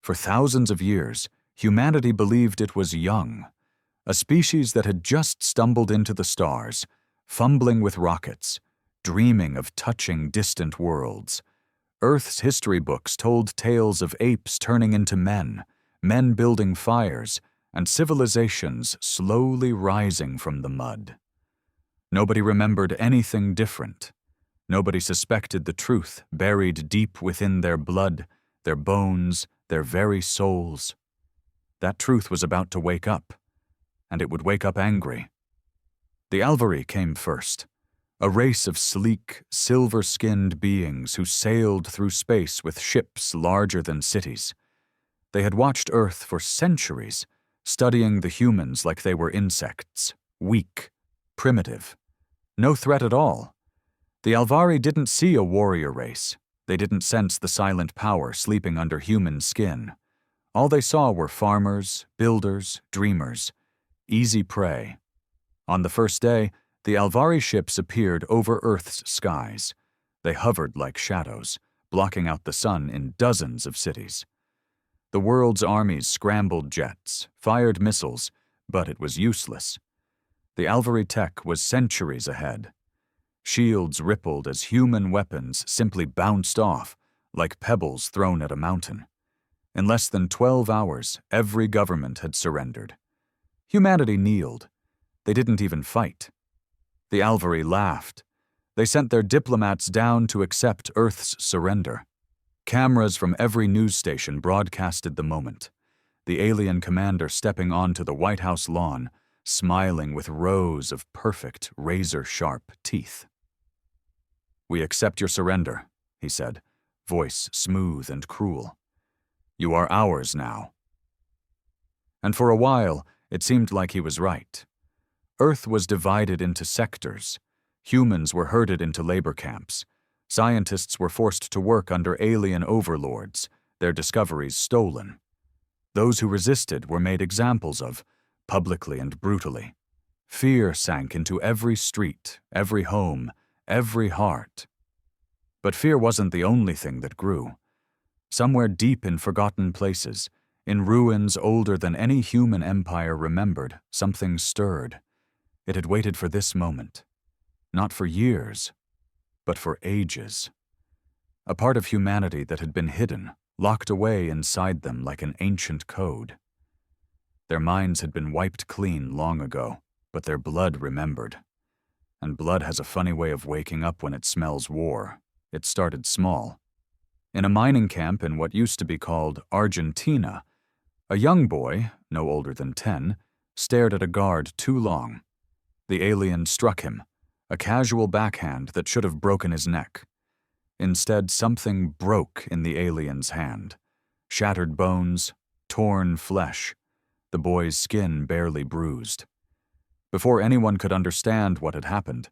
For thousands of years, humanity believed it was young, a species that had just stumbled into the stars, fumbling with rockets, dreaming of touching distant worlds. Earth's history books told tales of apes turning into men, men building fires, and civilizations slowly rising from the mud. Nobody remembered anything different. Nobody suspected the truth buried deep within their blood, their bones, their very souls. That truth was about to wake up, and it would wake up angry. The Alvary came first, a race of sleek, silver-skinned beings who sailed through space with ships larger than cities. They had watched Earth for centuries, studying the humans like they were insects, weak, primitive, no threat at all. The Alvary didn't see a warrior race. They didn't sense the silent power sleeping under human skin. All they saw were farmers, builders, dreamers, easy prey. On the first day, the Alvary ships appeared over Earth's skies. They hovered like shadows, blocking out the sun in dozens of cities. The world's armies scrambled jets, fired missiles, but it was useless. The Alvary tech was centuries ahead. Shields rippled as human weapons simply bounced off, like pebbles thrown at a mountain. In less than 12 hours, every government had surrendered. Humanity kneeled. They didn't even fight. The Alvary laughed. They sent their diplomats down to accept Earth's surrender. Cameras from every news station broadcasted the moment. The alien commander stepping onto the White House lawn, smiling with rows of perfect, razor-sharp teeth. "We accept your surrender," he said, voice smooth and cruel. "You are ours now." And for a while, it seemed like he was right. Earth was divided into sectors. Humans were herded into labor camps. Scientists were forced to work under alien overlords, their discoveries stolen. Those who resisted were made examples of, publicly and brutally. Fear sank into every street, every home, every heart. But fear wasn't the only thing that grew. Somewhere deep in forgotten places, in ruins older than any human empire remembered, something stirred. It had waited for this moment. Not for years, but for ages. A part of humanity that had been hidden, locked away inside them like an ancient code. Their minds had been wiped clean long ago, but their blood remembered. And blood has a funny way of waking up when it smells war. It started small. In a mining camp in what used to be called Argentina, a young boy, no older than 10, stared at a guard too long. The alien struck him, a casual backhand that should have broken his neck. Instead, something broke in the alien's hand. Shattered bones, torn flesh, the boy's skin barely bruised. Before anyone could understand what had happened,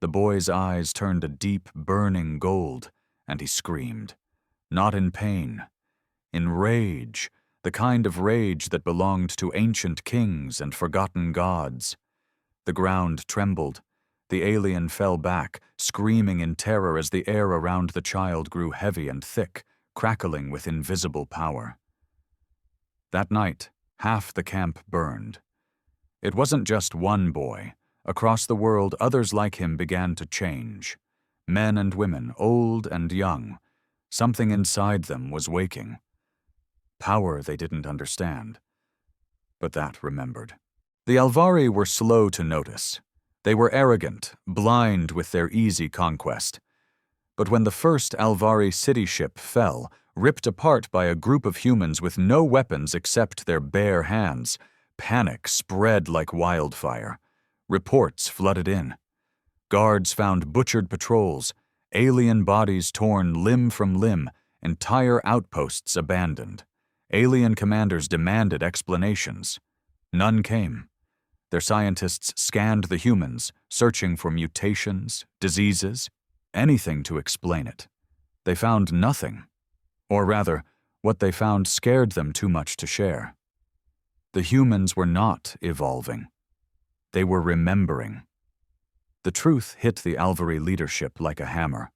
the boy's eyes turned a deep, burning gold, and he screamed. Not in pain, in rage, the kind of rage that belonged to ancient kings and forgotten gods. The ground trembled. The alien fell back, screaming in terror as the air around the child grew heavy and thick, crackling with invisible power. That night, half the camp burned. It wasn't just one boy. Across the world, others like him began to change. Men and women, old and young. Something inside them was waking. Power they didn't understand. But that remembered. The Alvary were slow to notice. They were arrogant, blind with their easy conquest. But when the first Alvary city ship fell, ripped apart by a group of humans with no weapons except their bare hands, panic spread like wildfire. Reports flooded in. Guards found butchered patrols, alien bodies torn limb from limb, entire outposts abandoned. Alien commanders demanded explanations. None came. Their scientists scanned the humans, searching for mutations, diseases, anything to explain it. They found nothing. Or rather, what they found scared them too much to share. The humans were not evolving. They were remembering. The truth hit the Alvary leadership like a hammer.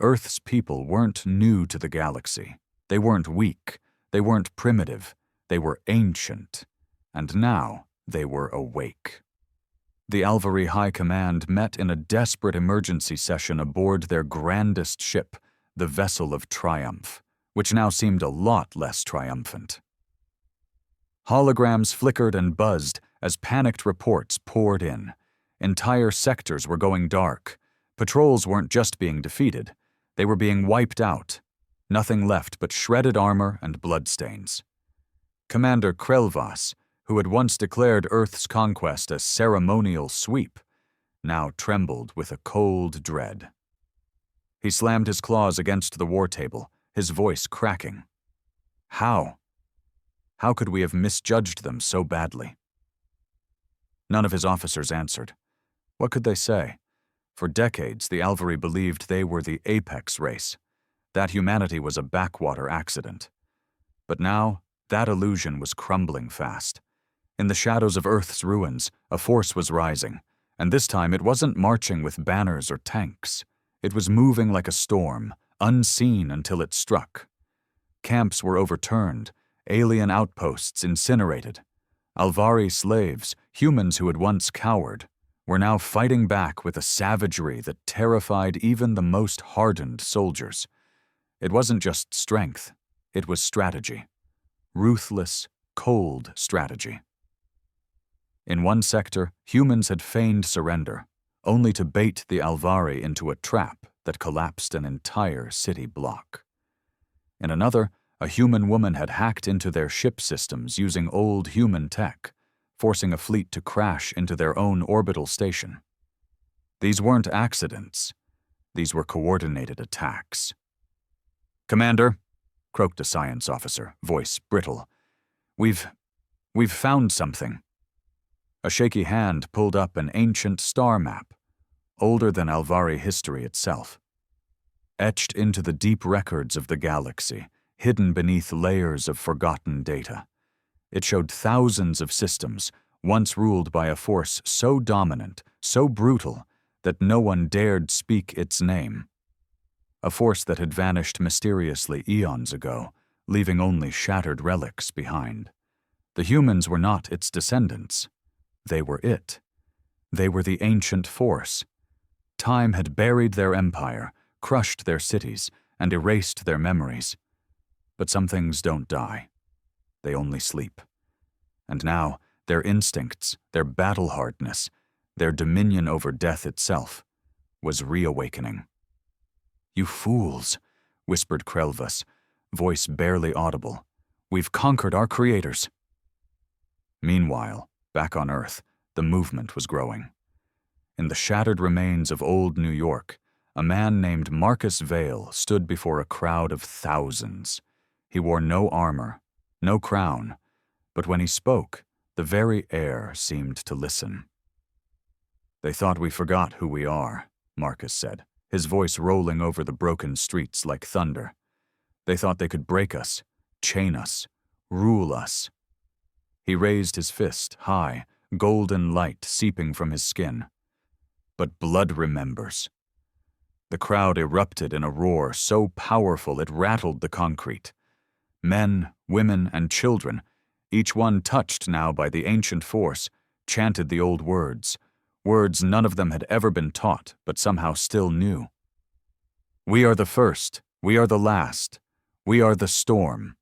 Earth's people weren't new to the galaxy. They weren't weak. They weren't primitive, they were ancient, and now they were awake. The Alvary High Command met in a desperate emergency session aboard their grandest ship, the Vessel of Triumph, which now seemed a lot less triumphant. Holograms flickered and buzzed as panicked reports poured in. Entire sectors were going dark. Patrols weren't just being defeated, they were being wiped out. Nothing left but shredded armor and bloodstains. Commander Krelvas, who had once declared Earth's conquest a ceremonial sweep, now trembled with a cold dread. He slammed his claws against the war table, his voice cracking. How? How could we have misjudged them so badly? None of his officers answered. What could they say? For decades, the Alvary believed they were the apex race, that humanity was a backwater accident. But now, that illusion was crumbling fast. In the shadows of Earth's ruins, a force was rising, and this time it wasn't marching with banners or tanks. It was moving like a storm, unseen until it struck. Camps were overturned, alien outposts incinerated. Alvary slaves, humans who had once cowered, were now fighting back with a savagery that terrified even the most hardened soldiers. It wasn't just strength, it was strategy. Ruthless, cold strategy. In one sector, humans had feigned surrender, only to bait the Alvary into a trap that collapsed an entire city block. In another, a human woman had hacked into their ship systems using old human tech, forcing a fleet to crash into their own orbital station. These weren't accidents. These were coordinated attacks. "Commander," croaked a science officer, voice brittle, We've found something." A shaky hand pulled up an ancient star map, older than Alvary history itself. Etched into the deep records of the galaxy, hidden beneath layers of forgotten data. It showed thousands of systems, once ruled by a force so dominant, so brutal, that no one dared speak its name. A force that had vanished mysteriously eons ago, leaving only shattered relics behind. The humans were not its descendants. They were it. They were the ancient force. Time had buried their empire, crushed their cities, and erased their memories. But some things don't die. They only sleep. And now, their instincts, their battle hardness, their dominion over death itself, was reawakening. "You fools," whispered Krelvas, voice barely audible. "We've conquered our creators." Meanwhile, back on Earth, the movement was growing. In the shattered remains of old New York, a man named Marcus Vale stood before a crowd of thousands. He wore no armor, no crown, but when he spoke, the very air seemed to listen. "They thought we forgot who we are," Marcus said, his voice rolling over the broken streets like thunder. "They thought they could break us, chain us, rule us." He raised his fist high, golden light seeping from his skin. "But blood remembers." The crowd erupted in a roar so powerful it rattled the concrete. Men, women, and children, each one touched now by the ancient force, chanted the old words none of them had ever been taught but somehow still knew. "We are the first, we are the last, we are the storm."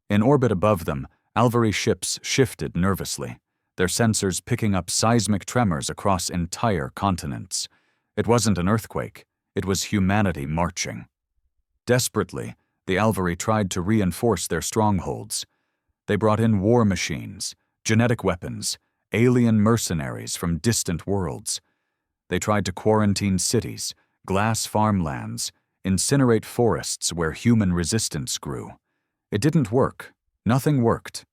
In orbit above them, Alvary ships shifted nervously, their sensors picking up seismic tremors across entire continents. It wasn't an earthquake, it was humanity marching. Desperately, the Alvary tried to reinforce their strongholds. They brought in war machines, genetic weapons, alien mercenaries from distant worlds. They tried to quarantine cities, glass farmlands, incinerate forests where human resistance grew. It didn't work. Nothing worked.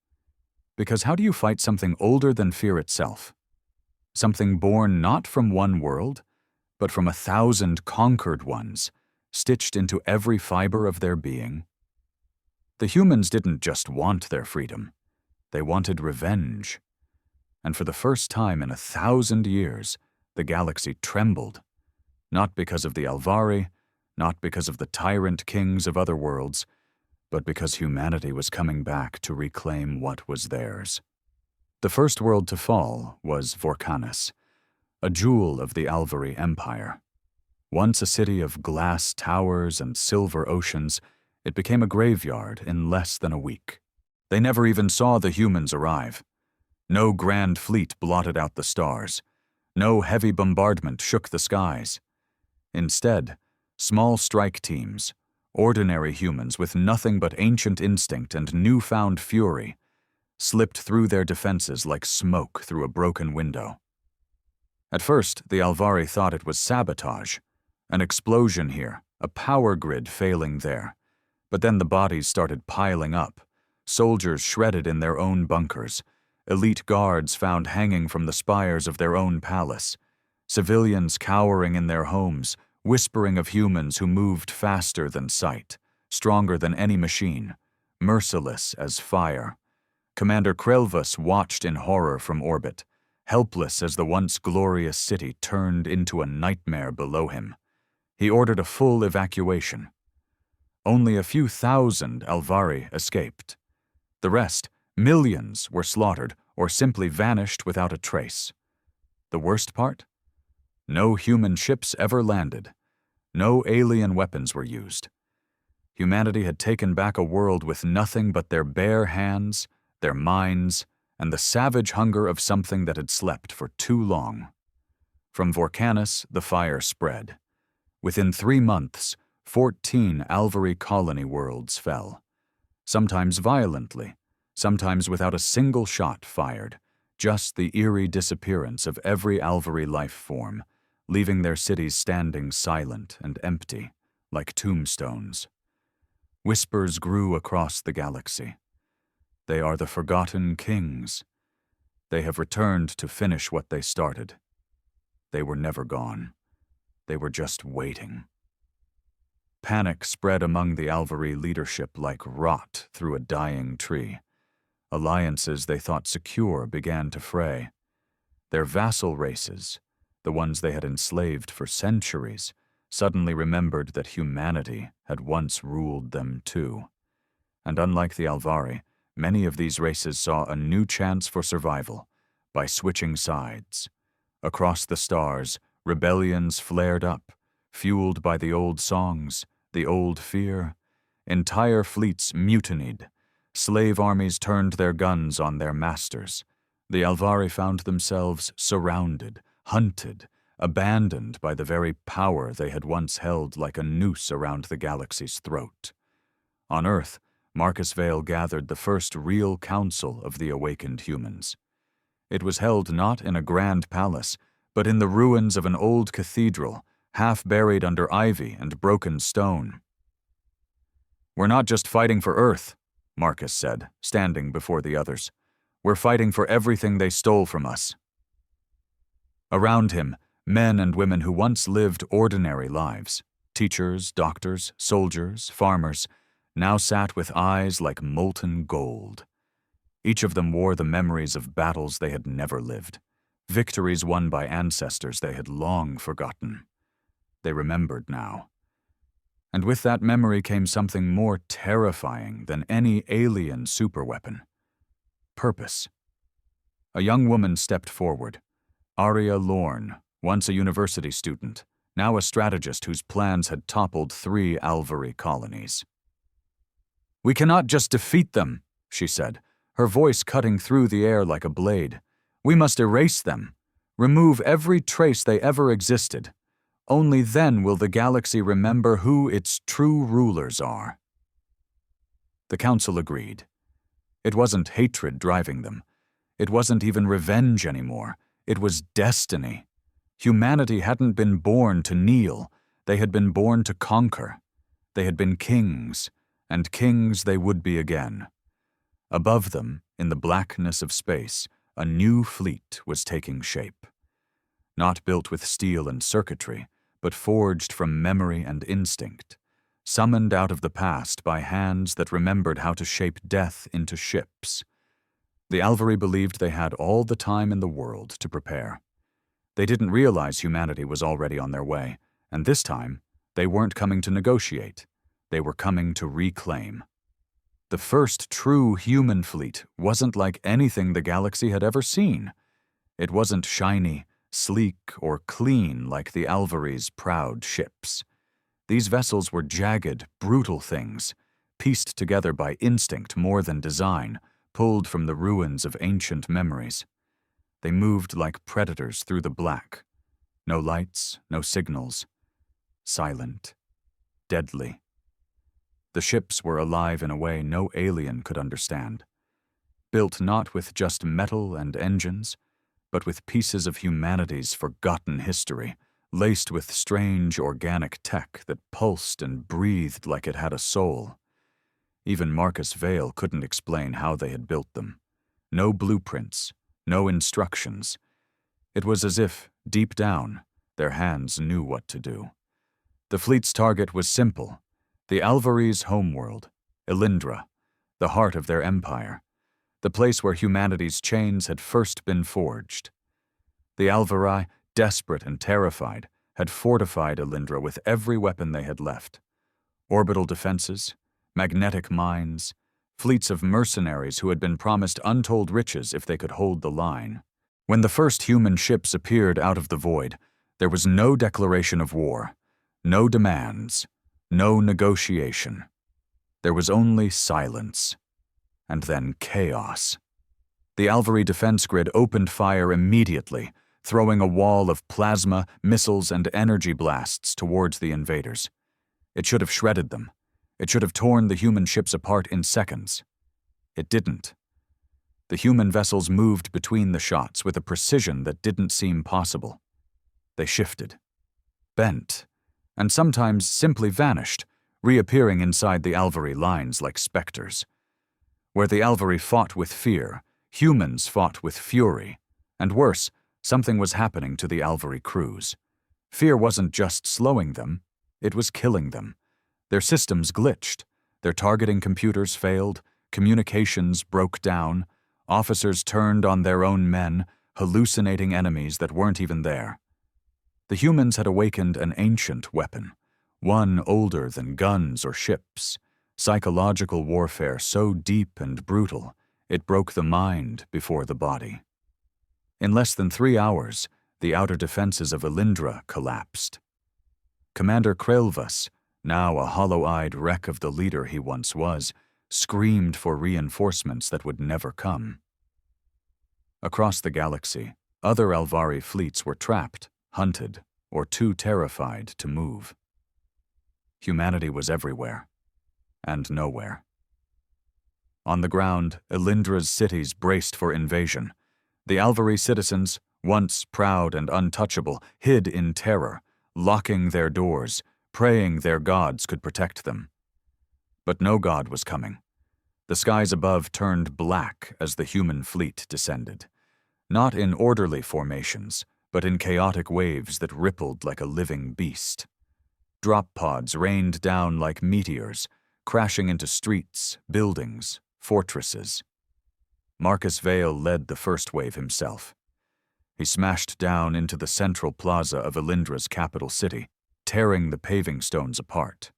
Because how do you fight something older than fear itself? Something born not from one world, but from 1,000 conquered ones, stitched into every fiber of their being? The humans didn't just want their freedom. They wanted revenge. And for the first time in 1,000 years, the galaxy trembled. Not because of the Alvary, not because of the tyrant kings of other worlds, but because humanity was coming back to reclaim what was theirs. The first world to fall was Vorkanis, a jewel of the Alvary Empire. Once a city of glass towers and silver oceans, it became a graveyard in less than a week. They never even saw the humans arrive. No grand fleet blotted out the stars. No heavy bombardment shook the skies. Instead, small strike teams, ordinary humans with nothing but ancient instinct and newfound fury, slipped through their defenses like smoke through a broken window. At first, the Alvary thought it was sabotage, an explosion here, a power grid failing there. But then the bodies started piling up, soldiers shredded in their own bunkers, elite guards found hanging from the spires of their own palace, civilians cowering in their homes, whispering of humans who moved faster than sight, stronger than any machine, merciless as fire. Commander Krelvus watched in horror from orbit, helpless as the once glorious city turned into a nightmare below him. He ordered a full evacuation. Only a few thousand Alvary escaped. The rest, millions, were slaughtered or simply vanished without a trace. The worst part? No human ships ever landed. No alien weapons were used. Humanity had taken back a world with nothing but their bare hands, their minds, and the savage hunger of something that had slept for too long. From Vorkanis, the fire spread. Within 3 months, 14 Alvary colony worlds fell. Sometimes violently, sometimes without a single shot fired, just the eerie disappearance of every Alvary life form, leaving their cities standing silent and empty, like tombstones. Whispers grew across the galaxy. They are the forgotten kings. They have returned to finish what they started. They were never gone. They were just waiting. Panic spread among the Alvary leadership like rot through a dying tree. Alliances they thought secure began to fray. Their vassal races, the ones they had enslaved for centuries, suddenly remembered that humanity had once ruled them too. And unlike the Alvary, many of these races saw a new chance for survival by switching sides. Across the stars, rebellions flared up, fueled by the old songs, the old fear. Entire fleets mutinied. Slave armies turned their guns on their masters. The Alvary found themselves surrounded, hunted, abandoned by the very power they had once held like a noose around the galaxy's throat. On Earth, Marcus Vale gathered the first real council of the awakened humans. It was held not in a grand palace, but in the ruins of an old cathedral, half buried under ivy and broken stone. "We're not just fighting for Earth," Marcus said, standing before the others. "We're fighting for everything they stole from us." Around him, men and women who once lived ordinary lives, teachers, doctors, soldiers, farmers, now sat with eyes like molten gold. Each of them wore the memories of battles they had never lived, victories won by ancestors they had long forgotten. They remembered now. And with that memory came something more terrifying than any alien superweapon: purpose. A young woman stepped forward, Aria Lorne, once a university student, now a strategist whose plans had toppled 3 Alvary colonies. "We cannot just defeat them," she said, her voice cutting through the air like a blade. "We must erase them, remove every trace they ever existed. Only then will the galaxy remember who its true rulers are." The council agreed. It wasn't hatred driving them. It wasn't even revenge anymore. It was destiny. Humanity hadn't been born to kneel. They had been born to conquer. They had been kings, and kings they would be again. Above them, in the blackness of space, a new fleet was taking shape. Not built with steel and circuitry, but forged from memory and instinct, summoned out of the past by hands that remembered how to shape death into ships. The Alvary believed they had all the time in the world to prepare. They didn't realize humanity was already on their way, and this time, they weren't coming to negotiate. They were coming to reclaim. The first true human fleet wasn't like anything the galaxy had ever seen. It wasn't shiny, sleek, or clean like the Alvary's proud ships. These vessels were jagged, brutal things, pieced together by instinct more than design, pulled from the ruins of ancient memories. They moved like predators through the black. No lights, no signals. Silent. Deadly. The ships were alive in a way no alien could understand. Built not with just metal and engines, but with pieces of humanity's forgotten history, laced with strange organic tech that pulsed and breathed like it had a soul. Even Marcus Vale couldn't explain how they had built them. No blueprints, no instructions. It was as if, deep down, their hands knew what to do. The fleet's target was simple: the Alvary's homeworld, Elindra, the heart of their empire, the place where humanity's chains had first been forged. The Alvary, desperate and terrified, had fortified Elindra with every weapon they had left. Orbital defenses, magnetic mines, fleets of mercenaries who had been promised untold riches if they could hold the line. When the first human ships appeared out of the void, there was no declaration of war, no demands, no negotiation. There was only silence, and then chaos. The Alvary defense grid opened fire immediately, throwing a wall of plasma, missiles, and energy blasts towards the invaders. It should have shredded them. It should have torn the human ships apart in seconds. It didn't. The human vessels moved between the shots with a precision that didn't seem possible. They shifted, bent, and sometimes simply vanished, reappearing inside the Alvary lines like specters. Where the Alvary fought with fear, humans fought with fury, and worse, something was happening to the Alvary crews. Fear wasn't just slowing them, it was killing them. Their systems glitched, their targeting computers failed, communications broke down, officers turned on their own men, hallucinating enemies that weren't even there. The humans had awakened an ancient weapon, one older than guns or ships, psychological warfare so deep and brutal, it broke the mind before the body. In less than 3 hours, the outer defenses of Elindra collapsed. Commander Krelvas, now a hollow-eyed wreck of the leader he once was, screamed for reinforcements that would never come. Across the galaxy, other Alvary fleets were trapped, hunted, or too terrified to move. Humanity was everywhere, and nowhere. On the ground, Elindra's cities braced for invasion. The Alvary citizens, once proud and untouchable, hid in terror, locking their doors, praying their gods could protect them. But no god was coming. The skies above turned black as the human fleet descended, not in orderly formations, but in chaotic waves that rippled like a living beast. Drop pods rained down like meteors, crashing into streets, buildings, fortresses. Marcus Vale led the first wave himself. He smashed down into the central plaza of Elindra's capital city, tearing the paving stones apart.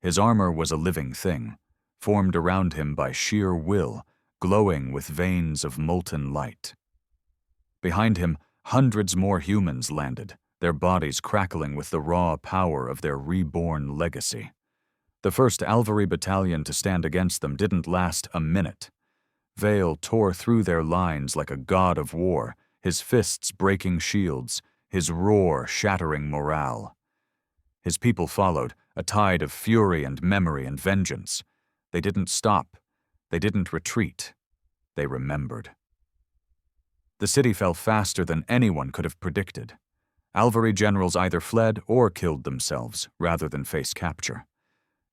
His armor was a living thing, formed around him by sheer will, glowing with veins of molten light. Behind him, hundreds more humans landed, their bodies crackling with the raw power of their reborn legacy. The first Alvary battalion to stand against them didn't last a minute. Vale tore through their lines like a god of war, his fists breaking shields, his roar shattering morale. His people followed, a tide of fury and memory and vengeance. They didn't stop. They didn't retreat. They remembered. The city fell faster than anyone could have predicted. Alvary generals either fled or killed themselves rather than face capture.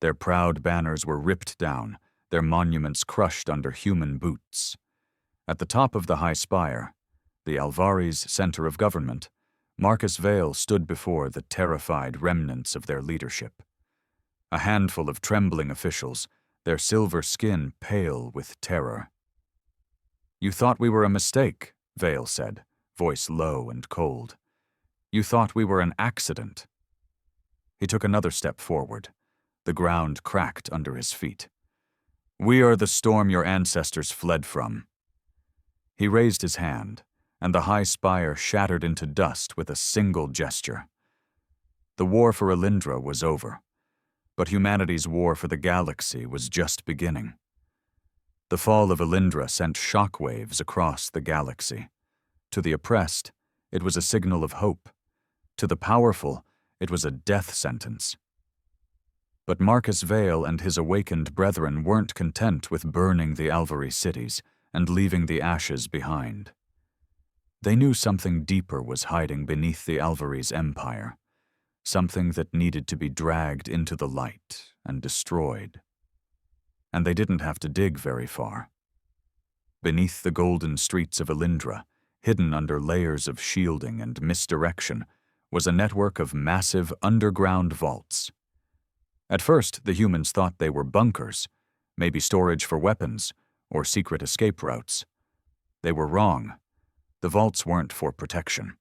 Their proud banners were ripped down, their monuments crushed under human boots. At the top of the high spire, the Alvary's center of government, Marcus Vale stood before the terrified remnants of their leadership. A handful of trembling officials, their silver skin pale with terror. "You thought we were a mistake," Vale said, voice low and cold. "You thought we were an accident." He took another step forward. The ground cracked under his feet. We are the storm your ancestors fled from." He raised his hand, and the high spire shattered into dust with a single gesture. The war for Elindra was over, but humanity's war for the galaxy was just beginning. The fall of Elindra sent shockwaves across the galaxy. To the oppressed, it was a signal of hope. To the powerful, it was a death sentence. But Marcus Vale and his awakened brethren weren't content with burning the Alvary cities and leaving the ashes behind. They knew something deeper was hiding beneath the Alvary's empire, something that needed to be dragged into the light and destroyed. And they didn't have to dig very far. Beneath the golden streets of Elindra, hidden under layers of shielding and misdirection, was a network of massive underground vaults. At first, the humans thought they were bunkers, maybe storage for weapons, or secret escape routes. They were wrong. The vaults weren't for protection.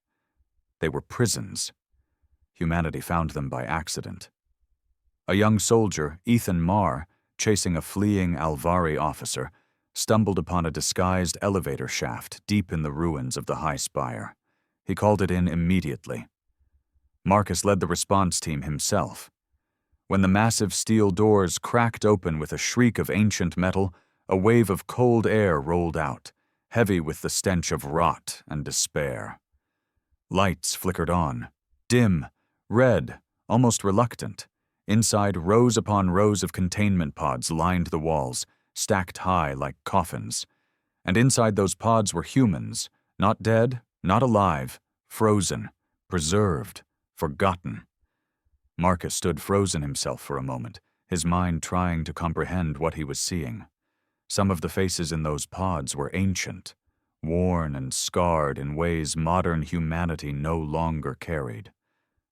They were prisons. Humanity found them by accident. A young soldier, Ethan Marr, chasing a fleeing Alvary officer, stumbled upon a disguised elevator shaft deep in the ruins of the high spire. He called it in immediately. Marcus led the response team himself. When the massive steel doors cracked open with a shriek of ancient metal, a wave of cold air rolled out, heavy with the stench of rot and despair. Lights flickered on, dim, red, almost reluctant. Inside, rows upon rows of containment pods lined the walls, stacked high like coffins. And inside those pods were humans, not dead, not alive, frozen, preserved, forgotten. Marcus stood frozen himself for a moment, his mind trying to comprehend what he was seeing. Some of the faces in those pods were ancient, worn and scarred in ways modern humanity no longer carried.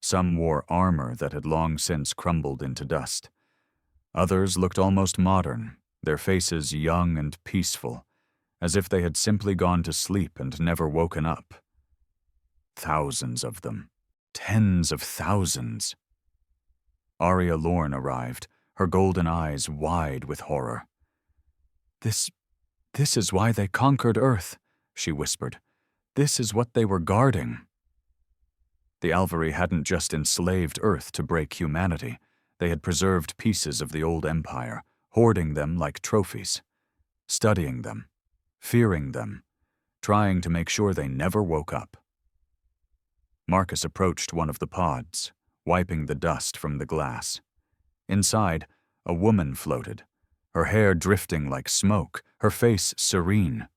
Some wore armor that had long since crumbled into dust. Others looked almost modern, their faces young and peaceful, as if they had simply gone to sleep and never woken up. Thousands of them. Tens of thousands. Arya Lorne arrived, her golden eyes wide with horror. This is why they conquered Earth," she whispered. "This is what they were guarding." The Alvary hadn't just enslaved Earth to break humanity. They had preserved pieces of the old empire, hoarding them like trophies, studying them, fearing them, trying to make sure they never woke up. Marcus approached one of the pods, wiping the dust from the glass. Inside, a woman floated, her hair drifting like smoke, her face serene.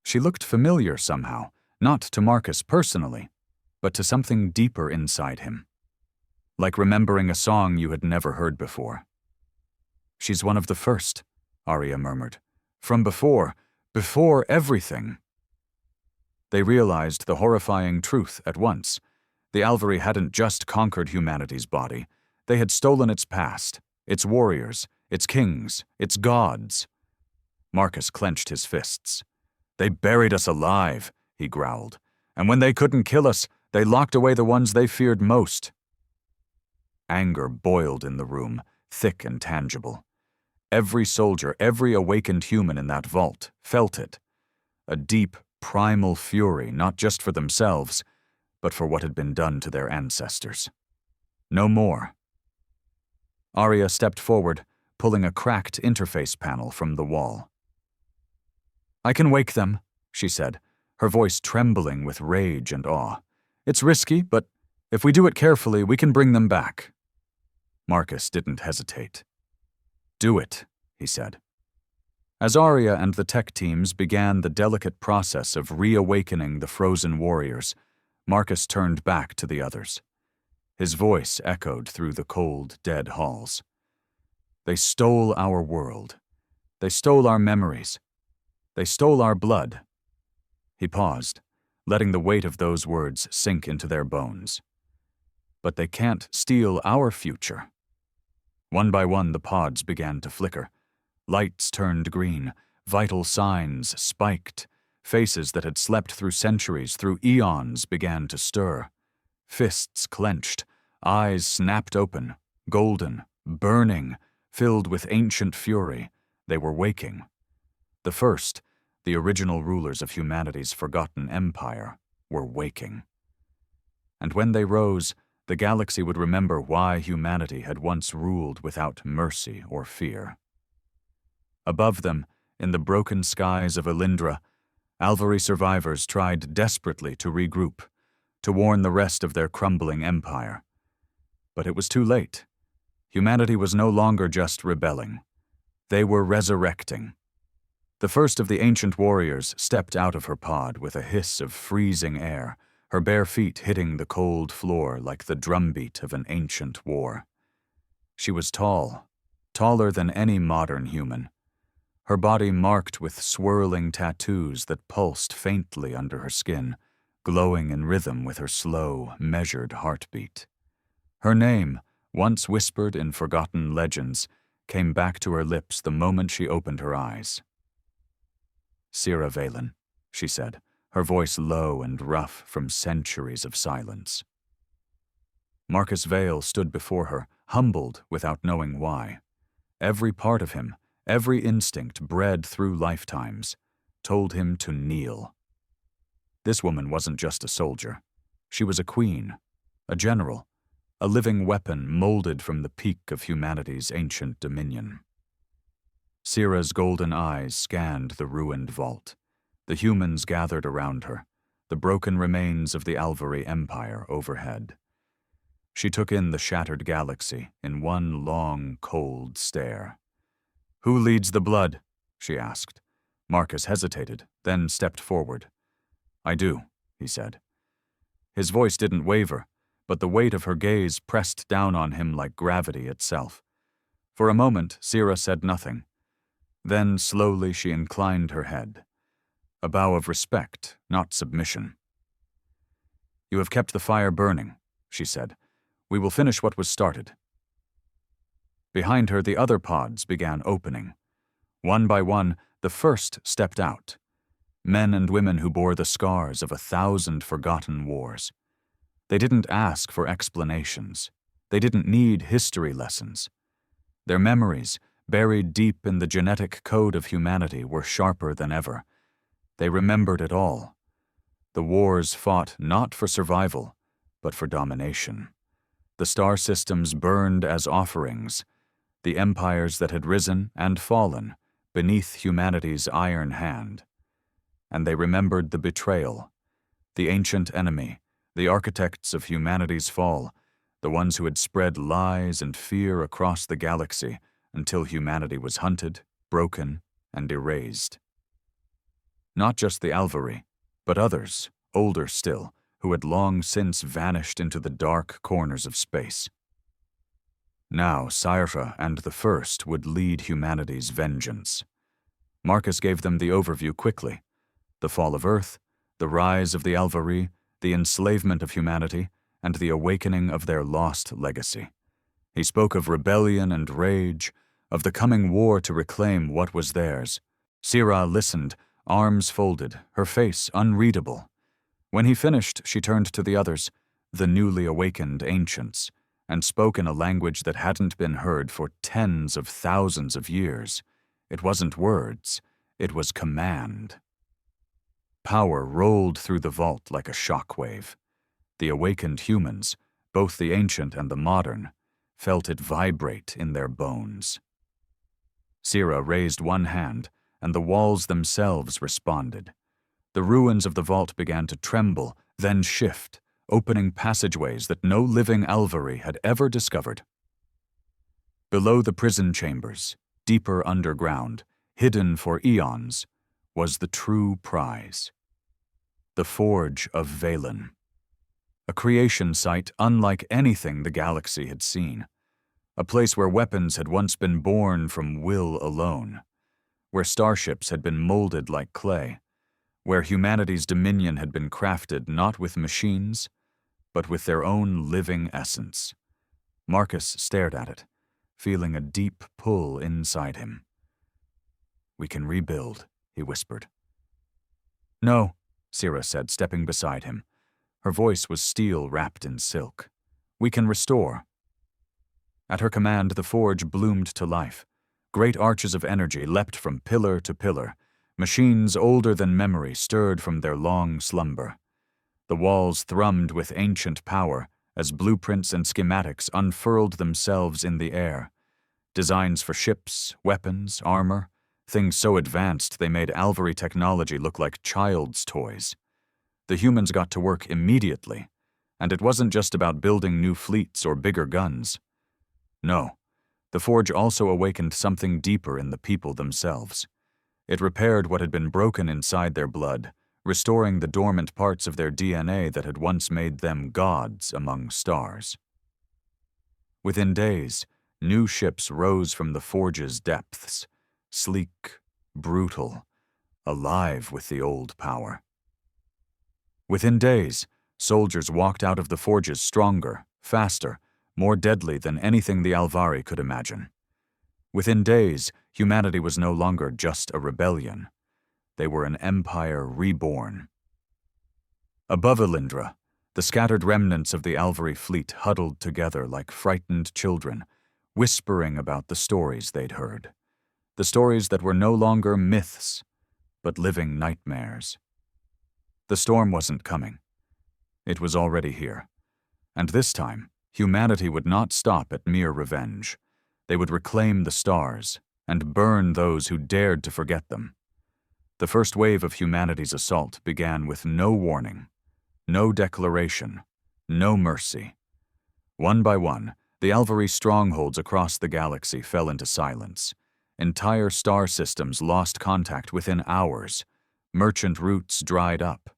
She looked familiar somehow, not to Marcus personally, but to something deeper inside him. Like remembering a song you had never heard before. "She's one of the first," Arya murmured. "From before everything." They realized the horrifying truth at once. The Alvary hadn't just conquered humanity's body. They had stolen its past, its warriors, its kings, its gods. Marcus clenched his fists. "They buried us alive," he growled. "And when they couldn't kill us, they locked away the ones they feared most." Anger boiled in the room, thick and tangible. Every soldier, every awakened human in that vault felt it. A deep, primal fury, not just for themselves, but for what had been done to their ancestors. No more. Arya stepped forward, pulling a cracked interface panel from the wall. "I can wake them," she said, her voice trembling with rage and awe. "It's risky, but if we do it carefully, we can bring them back." Marcus didn't hesitate. "Do it," he said. As Arya and the tech teams began the delicate process of reawakening the frozen warriors, Marcus turned back to the others. His voice echoed through the cold, dead halls. "They stole our world. They stole our memories. They stole our blood." He paused, letting the weight of those words sink into their bones. "But they can't steal our future." One by one, the pods began to flicker. Lights turned green, vital signs spiked. Faces that had slept through centuries, through eons, began to stir. Fists clenched, eyes snapped open, golden, burning, filled with ancient fury, They were waking. The first, the original rulers of humanity's forgotten empire, were waking. And when they rose, the galaxy would remember why humanity had once ruled without mercy or fear. Above them, in the broken skies of Elindra, Alvary survivors tried desperately to regroup, to warn the rest of their crumbling empire. But it was too late. Humanity was no longer just rebelling. They were resurrecting. The first of the ancient warriors stepped out of her pod with a hiss of freezing air, her bare feet hitting the cold floor like the drumbeat of an ancient war. She was tall, taller than any modern human, her body marked with swirling tattoos that pulsed faintly under her skin, glowing in rhythm with her slow, measured heartbeat. Her name, once whispered in forgotten legends, came back to her lips the moment she opened her eyes. "Sira Veilen," she said, her voice low and rough from centuries of silence. Marcus Vale stood before her, humbled without knowing why. Every part of him, every instinct bred through lifetimes, told him to kneel. This woman wasn't just a soldier. She was a queen, a general, a living weapon molded from the peak of humanity's ancient dominion. Sira's golden eyes scanned the ruined vault. The humans gathered around her, the broken remains of the Alvary Empire overhead. She took in the shattered galaxy in one long, cold stare. "Who leads the blood?" she asked. Marcus hesitated, then stepped forward. "I do," he said. His voice didn't waver, but the weight of her gaze pressed down on him like gravity itself. For a moment, Sira said nothing. Then slowly she inclined her head. A bow of respect, not submission. "You have kept the fire burning," she said. "We will finish what was started." Behind her, the other pods began opening. One by one, the first stepped out. Men and women who bore the scars of 1,000 forgotten wars. They didn't ask for explanations. They didn't need history lessons. Their memories, buried deep in the genetic code of humanity, were sharper than ever. They remembered it all. The wars fought not for survival, but for domination. The star systems burned as offerings, the empires that had risen and fallen beneath humanity's iron hand. And they remembered the betrayal, the ancient enemy, the architects of humanity's fall, the ones who had spread lies and fear across the galaxy until humanity was hunted, broken, and erased. Not just the Alvary, but others, older still, who had long since vanished into the dark corners of space. Now Sci-Fi and the First would lead humanity's vengeance. Marcus gave them the overview quickly. The fall of Earth, the rise of the Alvary, the enslavement of humanity, and the awakening of their lost legacy. He spoke of rebellion and rage, of the coming war to reclaim what was theirs. Sira listened, arms folded, her face unreadable. When he finished, she turned to the others, the newly awakened ancients, and spoke in a language that hadn't been heard for tens of thousands of years. It wasn't words, it was command. Power rolled through the vault like a shockwave. The awakened humans, both the ancient and the modern, felt it vibrate in their bones. Sira raised one hand, and the walls themselves responded. The ruins of the vault began to tremble, then shift, opening passageways that no living Alvary had ever discovered. Below the prison chambers, deeper underground, hidden for eons, was the true prize. The Forge of Veilen. A creation site unlike anything the galaxy had seen. A place where weapons had once been born from will alone. Where starships had been molded like clay. Where humanity's dominion had been crafted not with machines, but with their own living essence. Marcus stared at it, feeling a deep pull inside him. "We can rebuild," he whispered. "No," Sira said, stepping beside him. Her voice was steel wrapped in silk. "We can restore." At her command, the forge bloomed to life. Great arches of energy leapt from pillar to pillar. Machines older than memory stirred from their long slumber. The walls thrummed with ancient power as blueprints and schematics unfurled themselves in the air. Designs for ships, weapons, armor, things so advanced they made Alvary technology look like child's toys. The humans got to work immediately, and it wasn't just about building new fleets or bigger guns. No, the Forge also awakened something deeper in the people themselves. It repaired what had been broken inside their blood, restoring the dormant parts of their DNA that had once made them gods among stars. Within days, new ships rose from the Forge's depths, sleek, brutal, alive with the old power. Within days, soldiers walked out of the Forges stronger, faster, more deadly than anything the Alvary could imagine. Within days, humanity was no longer just a rebellion. They were an empire reborn. Above Elindra, the scattered remnants of the Alvary fleet huddled together like frightened children, whispering about the stories they'd heard. The stories that were no longer myths, but living nightmares. The storm wasn't coming. It was already here. And this time, humanity would not stop at mere revenge. They would reclaim the stars and burn those who dared to forget them. The first wave of humanity's assault began with no warning, no declaration, no mercy. One by one, the Alvary strongholds across the galaxy fell into silence. Entire star systems lost contact within hours. Merchant routes dried up.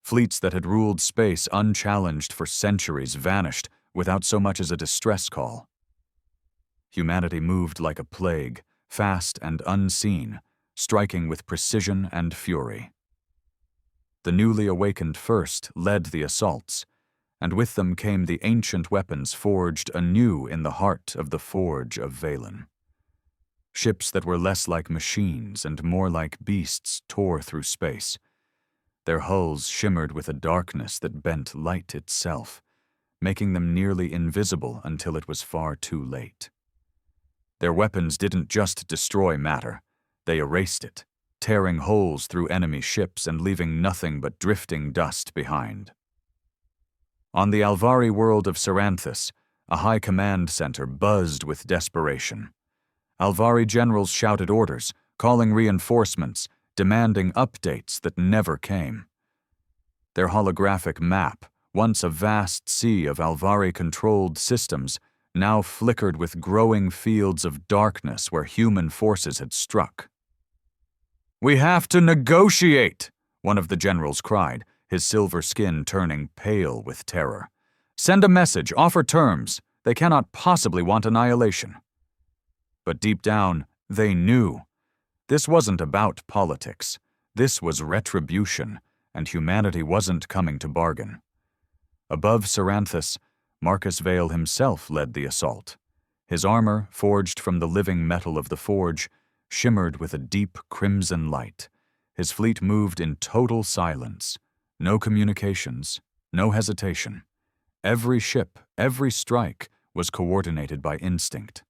Fleets that had ruled space unchallenged for centuries vanished without so much as a distress call. Humanity moved like a plague, fast and unseen, striking with precision and fury. The newly awakened first led the assaults, and with them came the ancient weapons forged anew in the heart of the Forge of Veilen. Ships that were less like machines and more like beasts tore through space. Their hulls shimmered with a darkness that bent light itself, making them nearly invisible until it was far too late. Their weapons didn't just destroy matter, they erased it, tearing holes through enemy ships and leaving nothing but drifting dust behind. On the Alvary world of Saranthus, a high command center buzzed with desperation. Alvary generals shouted orders, calling reinforcements, demanding updates that never came. Their holographic map, once a vast sea of Alvary-controlled systems, now flickered with growing fields of darkness where human forces had struck. "We have to negotiate," one of the generals cried, his silver skin turning pale with terror. "Send a message, offer terms. They cannot possibly want annihilation." But deep down, they knew. This wasn't about politics. This was retribution, and humanity wasn't coming to bargain. Above Saranthus, Marcus Vale himself led the assault. His armor, forged from the living metal of the Forge, shimmered with a deep crimson light. His fleet moved in total silence. No communications, no hesitation. Every ship, every strike was coordinated by instinct,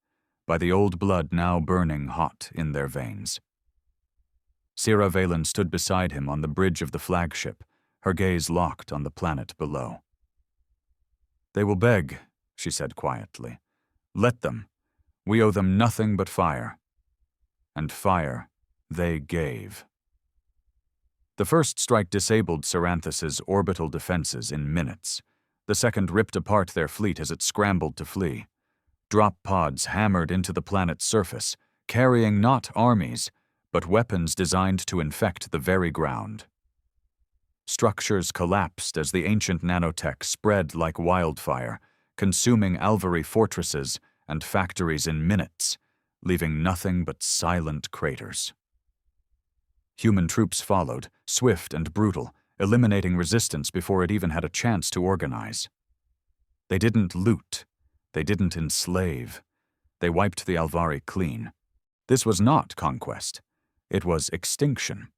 by the old blood now burning hot in their veins. Sira Veilen stood beside him on the bridge of the flagship, her gaze locked on the planet below. "They will beg," she said quietly. "Let them. We owe them nothing but fire." And fire they gave. The first strike disabled Saranthus's orbital defenses in minutes. The second ripped apart their fleet as it scrambled to flee. Drop pods hammered into the planet's surface, carrying not armies, but weapons designed to infect the very ground. Structures collapsed as the ancient nanotech spread like wildfire, consuming Alvary fortresses and factories in minutes, leaving nothing but silent craters. Human troops followed, swift and brutal, eliminating resistance before it even had a chance to organize. They didn't loot. They didn't enslave. They wiped the Alvary clean. This was not conquest. It was extinction.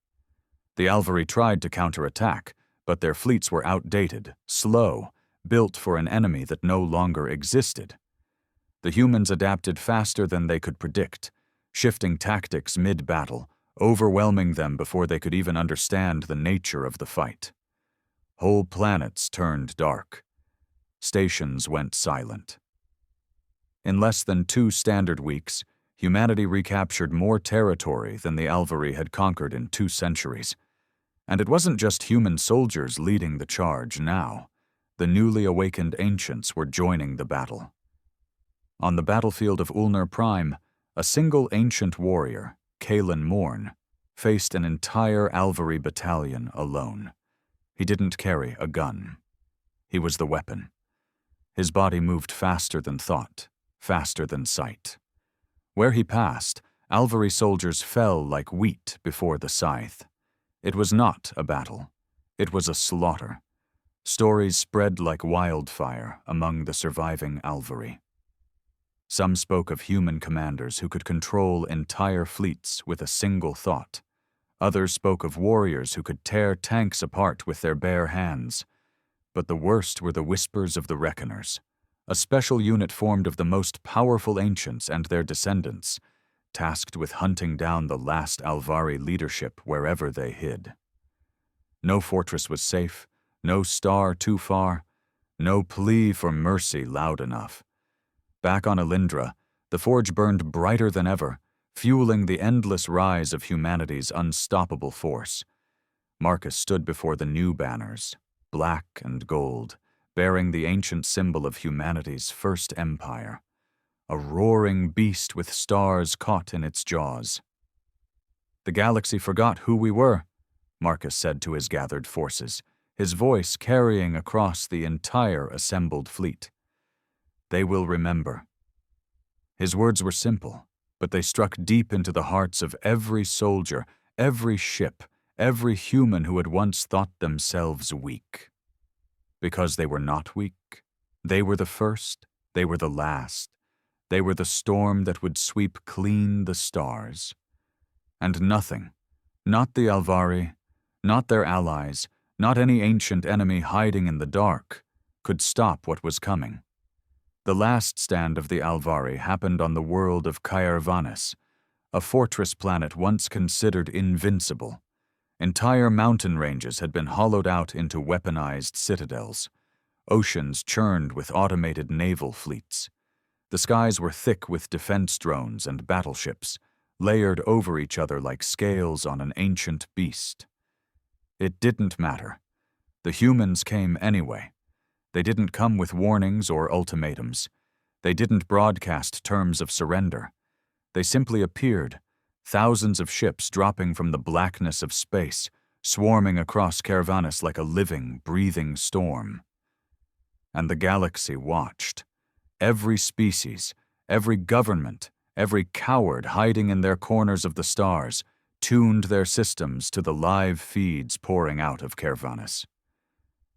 The Alvary tried to counterattack, but their fleets were outdated, slow, built for an enemy that no longer existed. The humans adapted faster than they could predict, shifting tactics mid-battle, overwhelming them before they could even understand the nature of the fight. Whole planets turned dark. Stations went silent. In less than 2 standard weeks, humanity recaptured more territory than the Alvary had conquered in 2 centuries. And it wasn't just human soldiers leading the charge now. The newly awakened ancients were joining the battle. On the battlefield of Ulnar Prime, a single ancient warrior, Kalen Morn, faced an entire Alvary battalion alone. He didn't carry a gun. He was the weapon. His body moved faster than thought, faster than sight. Where he passed, Alvary soldiers fell like wheat before the scythe. It was not a battle. It was a slaughter. Stories spread like wildfire among the surviving Alvary. Some spoke of human commanders who could control entire fleets with a single thought. Others spoke of warriors who could tear tanks apart with their bare hands. But the worst were the whispers of the Reckoners, a special unit formed of the most powerful ancients and their descendants, tasked with hunting down the last Alvary leadership wherever they hid. No fortress was safe, no star too far, no plea for mercy loud enough. Back on Elindra, the forge burned brighter than ever, fueling the endless rise of humanity's unstoppable force. Marcus stood before the new banners, black and gold, bearing the ancient symbol of humanity's first empire, a roaring beast with stars caught in its jaws. "The galaxy forgot who we were," Marcus said to his gathered forces, his voice carrying across the entire assembled fleet. "They will remember." His words were simple, but they struck deep into the hearts of every soldier, every ship, every human who had once thought themselves weak. Because they were not weak. They were the first, they were the last. They were the storm that would sweep clean the stars. And nothing, not the Alvary, not their allies, not any ancient enemy hiding in the dark, could stop what was coming. The last stand of the Alvary happened on the world of Caervanis, a fortress planet once considered invincible. Entire mountain ranges had been hollowed out into weaponized citadels. Oceans churned with automated naval fleets. The skies were thick with defense drones and battleships, layered over each other like scales on an ancient beast. It didn't matter. The humans came anyway. They didn't come with warnings or ultimatums. They didn't broadcast terms of surrender. They simply appeared, thousands of ships dropping from the blackness of space, swarming across Caervanis like a living, breathing storm. And the galaxy watched. Every species, every government, every coward hiding in their corners of the stars, tuned their systems to the live feeds pouring out of Caervanis.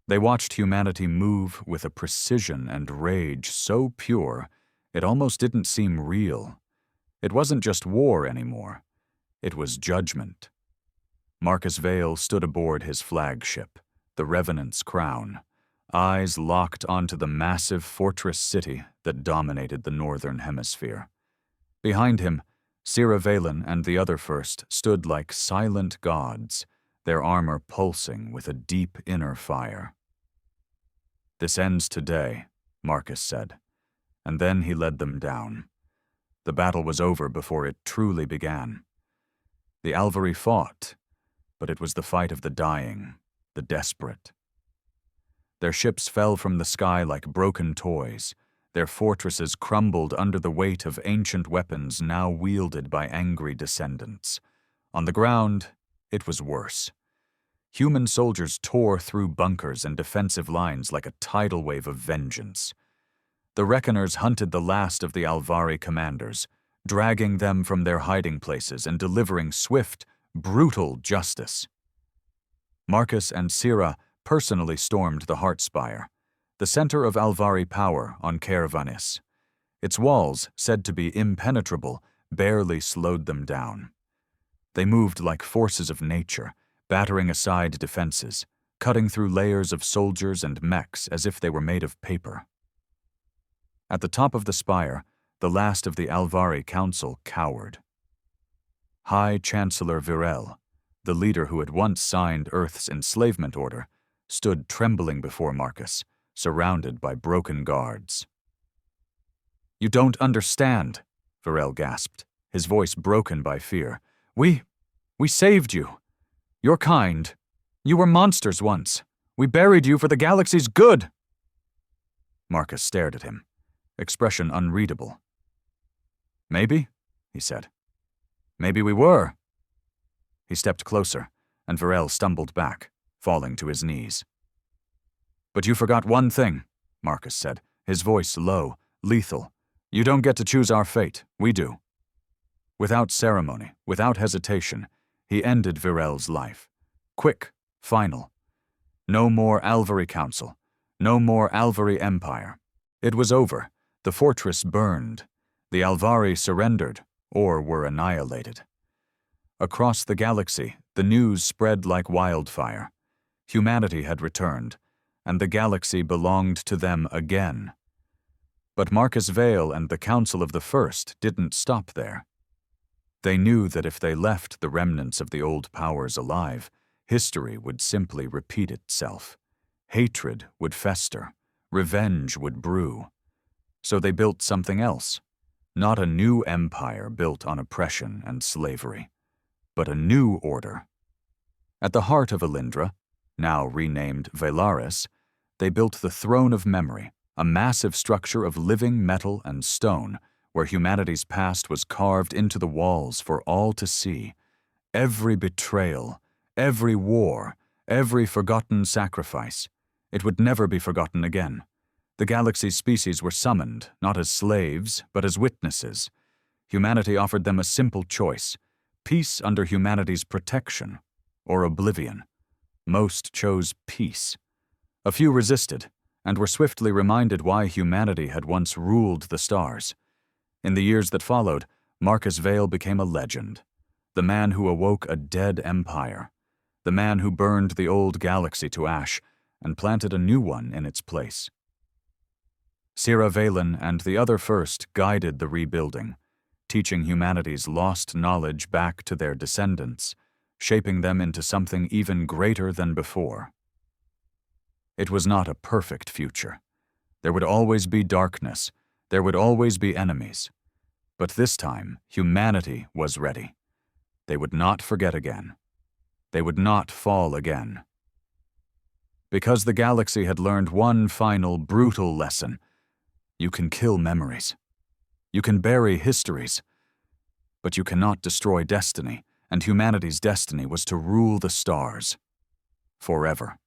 They watched humanity move with a precision and rage so pure it almost didn't seem real. It wasn't just war anymore. It was judgment. Marcus Vale stood aboard his flagship, the Revenant's Crown, eyes locked onto the massive fortress city that dominated the northern hemisphere. Behind him, Sira Veilen and the other first stood like silent gods, their armor pulsing with a deep inner fire. "This ends today," Marcus said, and then he led them down. The battle was over before it truly began. The Alvary fought, but it was the fight of the dying, the desperate. Their ships fell from the sky like broken toys. Their fortresses crumbled under the weight of ancient weapons now wielded by angry descendants. On the ground, it was worse. Human soldiers tore through bunkers and defensive lines like a tidal wave of vengeance. The Reckoners hunted the last of the Alvary commanders, dragging them from their hiding places and delivering swift, brutal justice. Marcus and Sira personally stormed the Heartspire, the center of Alvary power on Caervanis. Its walls, said to be impenetrable, barely slowed them down. They moved like forces of nature, battering aside defenses, cutting through layers of soldiers and mechs as if they were made of paper. At the top of the spire, the last of the Alvary council cowered. High Chancellor Veilen, the leader who had once signed Earth's enslavement order, stood trembling before Marcus, surrounded by broken guards. "You don't understand," Veilen gasped, his voice broken by fear. We saved you. You're kind. You were monsters once. We buried you for the galaxy's good." Marcus stared at him, expression unreadable. "Maybe," he said. "Maybe we were." He stepped closer, and Veilen stumbled back, falling to his knees. "But you forgot one thing," Marcus said, his voice low, lethal. "You don't get to choose our fate. We do." Without ceremony, without hesitation, he ended Veilen's life. Quick, final. No more Alvary Council. No more Alvary Empire. It was over. The fortress burned. The Alvary surrendered, or were annihilated. Across the galaxy, the news spread like wildfire. Humanity had returned, and the galaxy belonged to them again. But Marcus Veilen and the Council of the First didn't stop there. They knew that if they left the remnants of the old powers alive, history would simply repeat itself. Hatred would fester. Revenge would brew. So they built something else. Not a new empire built on oppression and slavery, but a new order. At the heart of Elindra, now renamed Veilaris, they built the Throne of Memory, a massive structure of living metal and stone where humanity's past was carved into the walls for all to see. Every betrayal, every war, every forgotten sacrifice. It would never be forgotten again. The galaxy's species were summoned, not as slaves, but as witnesses. Humanity offered them a simple choice: peace under humanity's protection, or oblivion. Most chose peace. A few resisted, and were swiftly reminded why humanity had once ruled the stars. In the years that followed, Marcus Veilen became a legend. The man who awoke a dead empire. The man who burned the old galaxy to ash and planted a new one in its place. Sira Veilen and the other first guided the rebuilding, teaching humanity's lost knowledge back to their descendants, shaping them into something even greater than before. It was not a perfect future. There would always be darkness. There would always be enemies. But this time, humanity was ready. They would not forget again. They would not fall again. Because the galaxy had learned one final, brutal lesson: you can kill memories. You can bury histories. But you cannot destroy destiny, and humanity's destiny was to rule the stars. Forever.